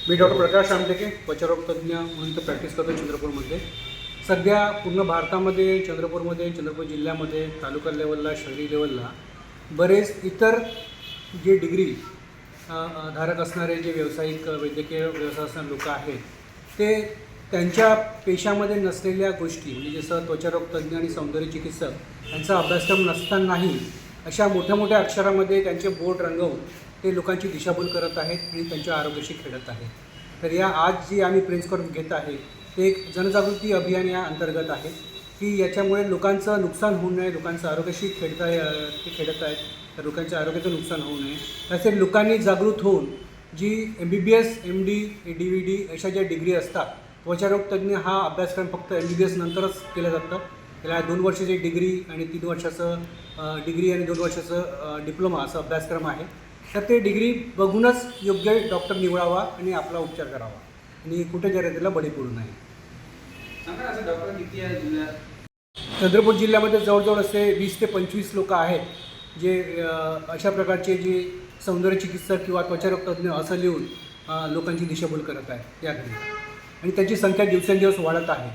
मी doctor प्रकाश आमटेके त्वचारोग तज्ज्ञ म्हणून तर प्रॅक्टिस करतो चंद्रपूरमध्ये. सध्या पूर्ण भारतामध्ये चंद्रपूर जिल्ह्यामध्ये तालुका लेवलला, शहरी लेवलला बरेच इतर जे डिग्री धारक असणारे जे व्यावसायिक वैद्यकीय व्यवसाय असणारे लोक आहेत, ते त्यांच्या पेशामध्ये नसलेल्या गोष्टी म्हणजे जसं त्वचारोग तज्ज्ञ आणि सौंदर्य चिकित्सक यांचा अभ्यासक्रम नसतानाही अशा मोठ्या मोठ्या अक्षरामध्ये त्यांचे बोर्ड रंगवून ते लोकांची दिशाभूल करत आहेत आणि त्यांच्या आरोग्याशी खेळत आहेत. तर या आज जी आम्ही प्रिन्स करून घेत आहे ते एक जनजागृती अभियान या अंतर्गत आहे की याच्यामुळे लोकांचं नुकसान होऊ नये, लोकांचं आरोग्याशी ते खेळत आहेत, तर लोकांच्या आरोग्याचं नुकसान होऊ नये. तसेच लोकांनी जागृत होऊन जी MBBS, MD, DVD अशा ज्या डिग्री असतात, त्वचारोग तज्ज्ञ हा अभ्यासक्रम फक्त MBBS नंतरच केलं जातं. त्याला 2 वर्षाची डिग्री आणि 3 वर्षाचं डिग्री आणि 2 वर्षाचं डिप्लोमा असं अभ्यासक्रम आहे. तर ते डिग्री बघूनच योग्य डॉक्टर निवडावा आणि आपला उपचार करावा आणि कुठे जाहिरातीला बळी पडू नये. असं डॉक्टर किती आहे जिल्ह्यात? चंद्रपूर जिल्ह्यामध्ये जवळजवळ असे 20 ते 25 लोक आहेत जे अशा प्रकारचे जे सौंदर्य चिकित्सक किंवा त्वचारोग तज्ज्ञ असं लिहून लोकांची दिशाभूल करत आहेत याकडे, आणि त्यांची संख्या दिवसेंदिवस वाढत आहे.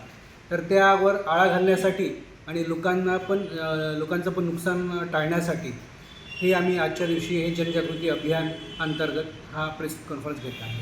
तर त्यावर आळा घालण्यासाठी आणि लोकांचं पण नुकसान टाळण्यासाठी हे आम्ही आजच्या दिवशी हे जनजागृती अभियान अंतर्गत हा प्रेस कॉन्फरन्स घेत आहे.